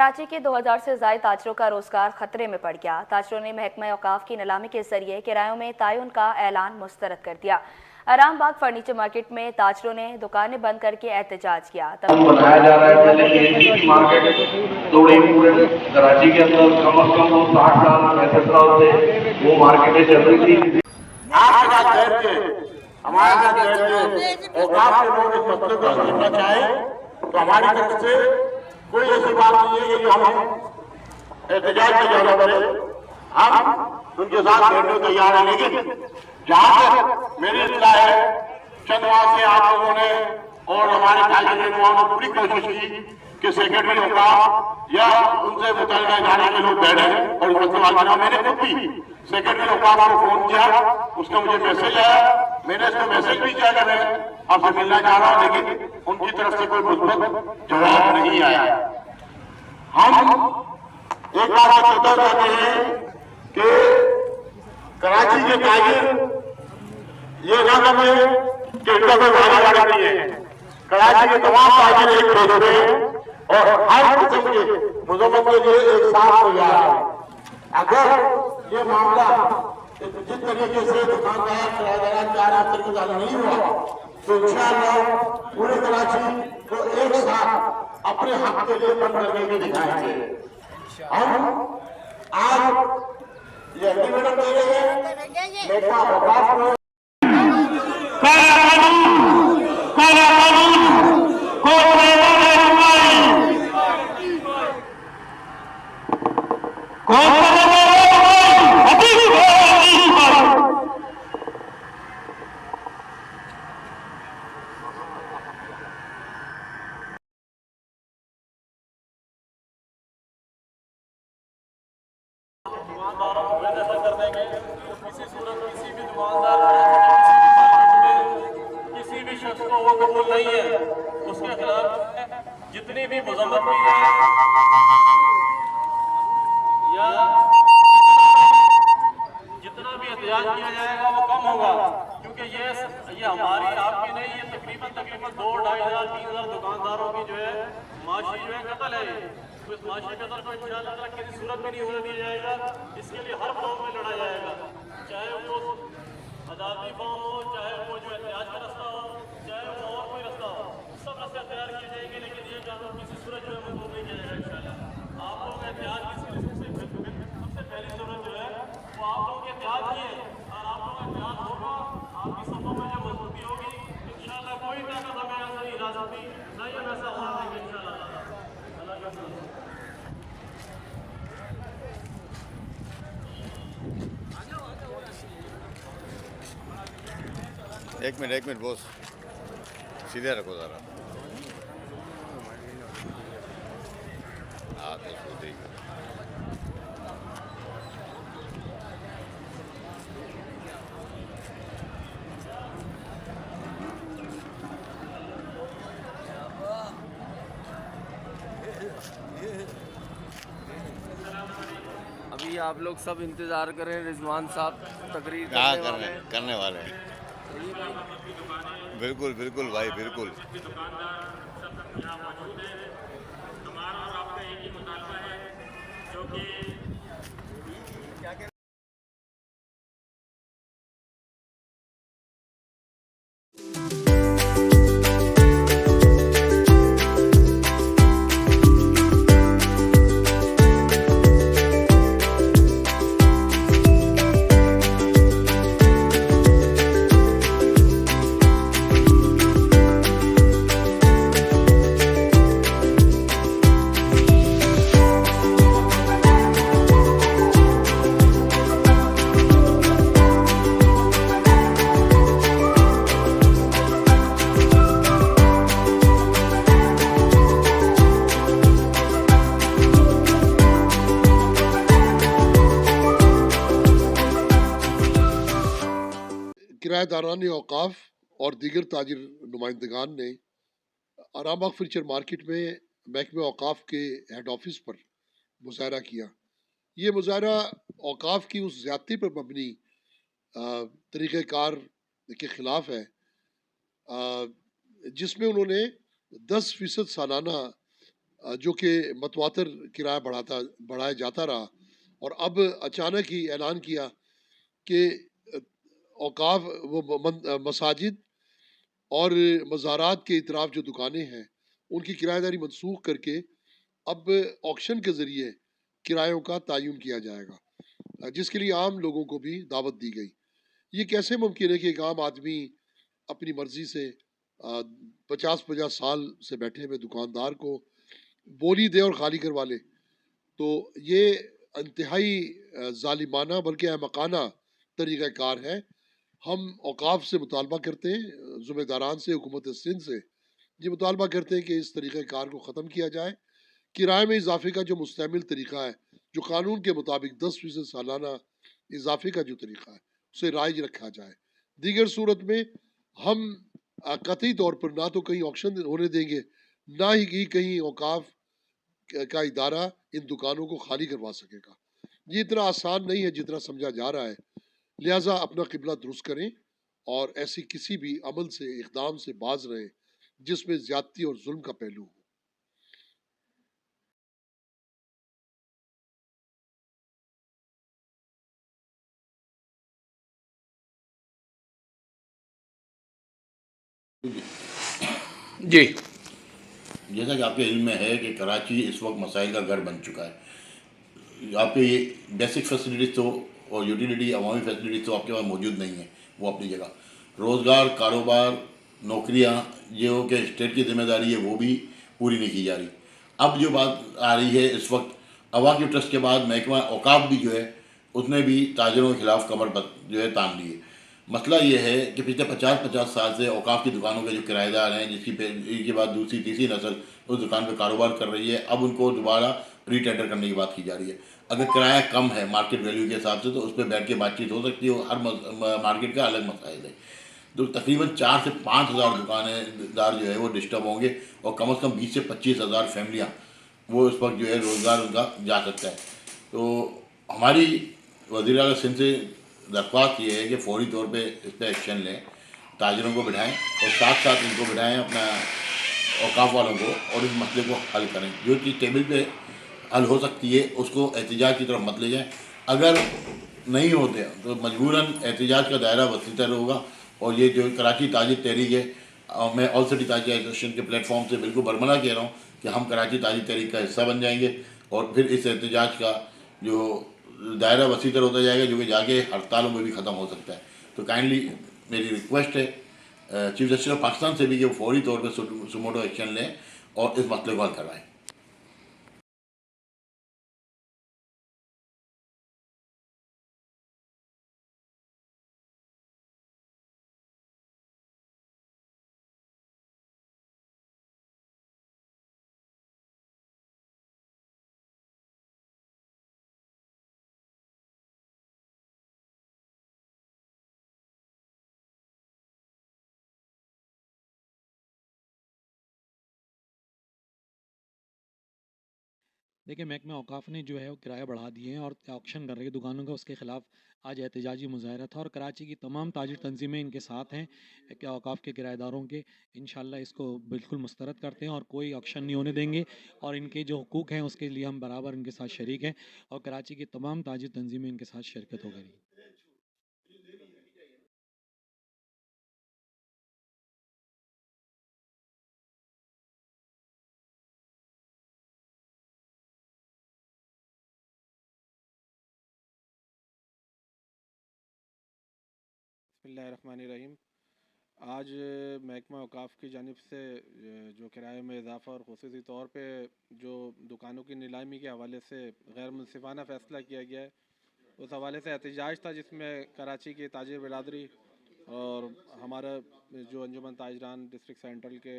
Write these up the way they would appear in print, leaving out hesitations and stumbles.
कराची के 2000 से ज़ायद ताजरों का रोजगार खतरे में पड़ गया। ताजरों ने महकमा औकाफ की नीलामी के जरिए किरायों में तायुन का ऐलान मुस्तरद कर दिया। आरामबाग फर्नीचर मार्केट में ताजरों ने दुकानें बंद करके एहतजाज किया। बनाया जा रहा है पहले मार्केट थोड़ी पूरे कराची के अंदर कम से कम 60 साल 65 साल से वो मार्केटें चल रही थी। आपके साथ बैठ के हमारे साथ बैठ के औकाफ के लोग इस मसले को समझना चाहे तो हमारी तरफ से कोई ऐसी बात नहीं है कि हम एहतजाज में जाना पड़े। हम उनके साथ बैठने को तैयार हैं, लेकिन जहां तक मेरी इत्तला है चंद माह से आप लोगों ने और हमारे ताजर रहनुमाओं ने पूरी कोशिश की कि सेक्रेटरी औकाफ या उनसे मुतल्लिका इदारे के लोग बैठे और इस मसले वाले। मैंने खुद भी सेक्रेटरी औकाफ को फोन किया, उसका मुझे मैसेज आया, मैंने इसको मैसेज भी किया कि मैं आपसे मिलना चाह रहा हूं, लेकिन उनकी तरफ से कोई मुस्बत जवाब नहीं आया। हम एक बात कहना चाहते हैं कि कराची के ताजिर ये ना समझे कि इनका कोई वादा नहीं है। कराची के तमाम ताजिर एक खेत में और हर किस्म के मुजम्मत के लिए एक साथ तैयार है। अगर ये मामला जिस तरीके से दुकानदार किराएदार चार हफ्ते की चालू नहीं हुआ तो इंशाअल्लाह पूरे कराची को एक साथ अपने हक के लिए बंद करने के दिखाएंगे। हम आज ये अल्टीमेटम दे रहे हैं महकमा औकाफ को दुकानदारों को ऐसा कर देंगे तो किसी सूरत किसी भी दुकानदार में किसी भी शख्स को वो कबूल नहीं है। उसके खिलाफ जितनी भी मजम्मत हुई है या जितना भी एहतजाज किया जाएगा वो कम होगा, क्योंकि ये हमारी आपकी नहीं, ये तकरीबन 2-2.5 3,000 दुकानदारों की जो है माशी जो है कत्ल है। तो इस माशी कत्ल को इंशाअल्लाह किसी सूरत में नहीं होने दिया जाएगा। इसके लिए हर फॉर्म में लड़ा जाएगा, चाहे वो अदालती फॉर्म हो, चाहे वो जो एहतजाज का रास्ता हो, चाहे वो और कोई रास्ता हो, सब रास्ते तैयार किए जाएंगे। लेकिन ये कानून किसी सूरत जो है मंजूर नहीं किया जाएगा इंशाअल्लाह। आप लोग एहतजाज की सबसे पहली जरूरत जो है वो आप लोग एहतजाज किए और आप लोग एहतजाज होगा, आपकी सफों में जब मजबूती होगी इंशाअल्लाह कोई ताकत हमें ऐसा नहीं ला सकती, ना ही हम ऐसा होने देंगे इंशाअल्लाह। एक मिनट बॉस, सीधे रखो ज़रा। हाँ तो सीधे ही। अभी आप लोग सब इंतज़ार करें, रिजवान साहब तकरीर करने वाले हैं। बिल्कुल बिल्कुल भाई, बिल्कुल। दुकानदार सब यहाँ मौजूद है। हमारा और आपका एक ही मुतालबा है जो कि किराएदारान औकाफ और दीगर ताजिर नुमाइंदगान ने आरामबाग फर्नीचर मार्केट में महकमे औकाफ के हेड ऑफिस पर मुजाहरा किया। ये मुजाहरा औकाफ की उस ज्यादती पर मबनी तरीक़ेकार के ख़िलाफ़ है जिसमें उन्होंने 10% सालाना जो कि मतवातर किराया बढ़ाया जाता रहा, और अब अचानक ही ऐलान किया कि औकाफ मसाजिद और मज़ारात के इतराफ जो दुकानें हैं उनकी किराएदारी मनसूख करके अब ऑक्शन के ज़रिए किरायों का तयन किया जाएगा, जिसके लिए आम लोगों को भी दावत दी गई। ये कैसे मुमकिन है कि एक आम आदमी अपनी मर्जी से 50-50 साल से बैठे हुए दुकानदार को बोली दे और खाली करवा ले? तो ये इंतहाई ज़ालिमाना बल्कि अहमकाना तरीक़ाकार है। हम औकाफ से मुतालबा करते हैं, ज़िम्मेदारान से, हुकूमत सिंध से ये मुतालबा करते हैं कि इस तरीक़ाकार को ख़त्म किया जाए। किराए में इजाफे का जो मुस्तमिल तरीका है, जो कानून के मुताबिक 10% सालाना इजाफे का जो तरीका है, उसे राइज रखा जाए। दीगर सूरत में हम कतई तौर पर ना तो कहीं ऑक्शन होने देंगे, ना ही कहीं औकाफ का इदारा इन दुकानों को खाली करवा सकेगा। ये इतना आसान नहीं है जितना समझा जा रहा है। लिहाजा अपना किबला दुरुस्त करें और ऐसी किसी भी अमल से, इक़दाम से बाज रहें जिसमें ज्यादती और जुल्म का पहलू हो। जी। जैसा कि आपके इल्म में है कि कराची इस वक्त मसाइल का घर बन चुका है। आपके ये बेसिक फैसिलिटीज़ तो और यूटिलिटी अवामी फैसिलिटीज़ तो आपके पास मौजूद नहीं है, वो अपनी जगह। रोज़गार, कारोबार, नौकरियां जो कि स्टेट की जिम्मेदारी है वो भी पूरी नहीं की जा रही। अब जो बात आ रही है इस वक्त अवाक़िफ़ ट्रस्ट के बाद महकमा औकाफ भी जो है उसने भी ताजरों के खिलाफ कमर जो है तान ली है। मसला ये है कि पिछले 50-50 साल से औकाफ की दुकानों के जो किराएदार हैं, जिसकी एक के बाद दूसरी तीसरी नस्ल उस दुकान पर कारोबार कर रही है, अब उनको दोबारा रीटेंडर करने की बात की जा रही है। अगर किराया कम है मार्केट वैल्यू के हिसाब से तो उस पर बैठ के बातचीत हो सकती है, हर मार्केट का अलग मसाइल है। तो तकरीबन 4 से 5 हज़ार दुकानेदार जो है वो डिस्टर्ब होंगे और कम से कम 20 से 25 हज़ार फैमिलियाँ वो इस वक्त जो है रोज़गार उनका जा सकता है। तो हमारी वज़ीर आला सिंध से दरख्वास्त ये है कि फौरी तौर पे इस पर एक्शन लें, ताजरों को बिठाएं और साथ साथ इनको बिठाएं अपना औकाफ वालों को, और इस मसले को हल करें। जो चीज़ टेबल पे हल हो सकती है उसको एहतजाज की तरफ मत ले जाएं। अगर नहीं होते तो मजबूरन एहतजाज का दायरा वसीतर होगा। और ये जो कराची ताजिर तहरीक है, मैं ऑल सिटी ताजिर एसोसिएशन के प्लेटफॉर्म से बिल्कुल बरमला कह रहा हूँ कि हम कराची ताजिर तहरीक का हिस्सा बन जाएंगे और फिर इस एहतजाज का जो दायरा वसीतर होता जाएगा, जो कि जाके हड़तालों में भी ख़त्म हो सकता है। तो काइंडली मेरी रिक्वेस्ट है चीफ जस्टिस ऑफ पाकिस्तान से भी कि वो फौरी तौर पर सुमोटो एक्शन लें और इस मसले को हल करवाएं। देखिए, महकमा औकाफ ने जो है वो किराया बढ़ा दिए हैं और ऑक्शन कर रही है दुकानों का, उसके खिलाफ आज एहतजाजी मुजाहरा था और कराची की तमाम ताजिर तंजीमें इनके साथ हैं कि औकाफ के किराएदारों के। इंशाल्लाह इसको बिल्कुल मुस्तरद करते हैं और कोई ऑक्शन नहीं होने देंगे और इनके जो हुकूक हैं उसके लिए हम बराबर इनके साथ शरीक हैं और कराची की तमाम ताजिर तंजीमें इनके साथ शिरकत हो गई। बिस्मिल्लाहिर्रहमानिर्रहीम। आज महकमा औकाफ की जानिब से जो किराए में इजाफ़ा और ख़ुसूसी तौर पे जो दुकानों की नीलामी के हवाले से गैर मुनसिफ़ाना फ़ैसला किया गया है, उस हवाले से एहतजाज था जिसमें कराची की ताजिर बिरादरी और हमारा जो अंजुमन ताजरान डिस्ट्रिक्ट सेंट्रल के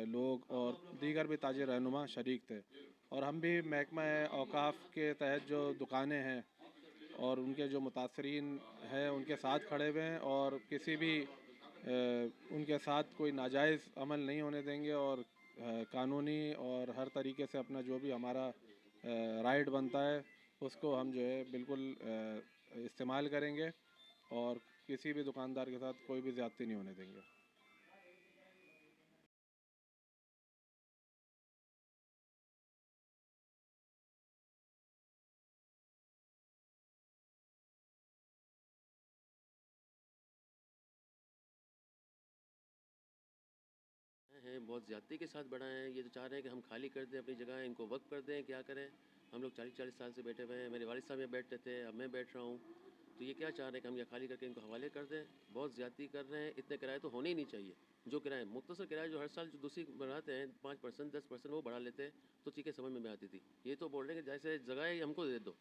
लोग और दीगर भी ताजिर रहनुमा शरीक थे। और हम भी महकमा औकाफ के तहत जो दुकानें हैं और उनके जो मुतासरीन हैं उनके साथ खड़े हुए हैं और किसी भी उनके साथ कोई नाजायज़ अमल नहीं होने देंगे और कानूनी और हर तरीके से अपना जो भी हमारा राइट बनता है उसको हम जो है बिल्कुल इस्तेमाल करेंगे और किसी भी दुकानदार के साथ कोई भी ज़्यादती नहीं होने देंगे। हैं बहुत ज़्यादती के साथ बढ़ाए हैं। ये तो चाह रहे हैं कि हम खाली कर दें अपनी जगह, इनको वक्त कर दें, क्या करें। हम लोग 40-40 साल से बैठे हुए हैं, मेरे वालिद साहब यहाँ बैठते थे, अब मैं बैठ रहा हूँ। तो ये क्या चाह रहे हैं कि हम ये खाली करके इनको हवाले कर दें। बहुत ज़्यादती कर रहे हैं, इतने किराए तो होने ही नहीं चाहिए। जो किराए मुख्तसर किराए जो हर साल जो दूसरी बढ़ाते हैं 5% 10% वो बढ़ा लेते हैं, तो चीज़ें समझ में आती थी। ये तो बोल रहे हैं कि जैसे जगह है हमको दे दो,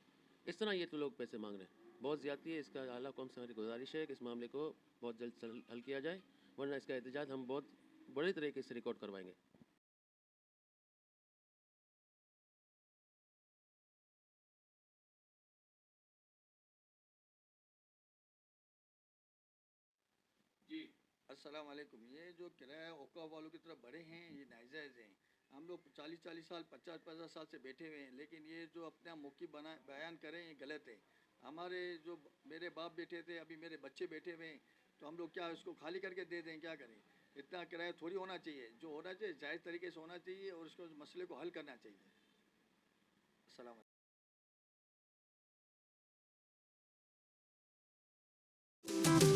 इस तरह ये तो लोग पैसे मांग रहे हैं। बहुत ज़्यादती है। इसका आला कौम से हमारी गुजारिश है कि इस मामले को बहुत जल्द हल किया जाए, वरना इसका एहतजाज हम बहुत बड़े तरीके से रिकॉर्ड करवाएंगे। जी अस्सलाम वालेकुम। ये जो किराया औकाफ वालों की तरफ बढ़े हैं ये नाजायज़ हैं। हम लोग 40-40 साल 50-50 साल से बैठे हुए हैं, लेकिन ये जो अपना मौक़िफ़ बयान करें ये गलत है। हमारे जो मेरे बाप बैठे थे, अभी मेरे बच्चे बैठे हुए हैं, तो हम लोग क्या इसको खाली करके दे दें, क्या करें। इतना किराया थोड़ी होना चाहिए, जो होना चाहिए जायज़ तरीके से होना चाहिए और इसको मसले को हल करना चाहिए। अस्सलाम वालेकुम।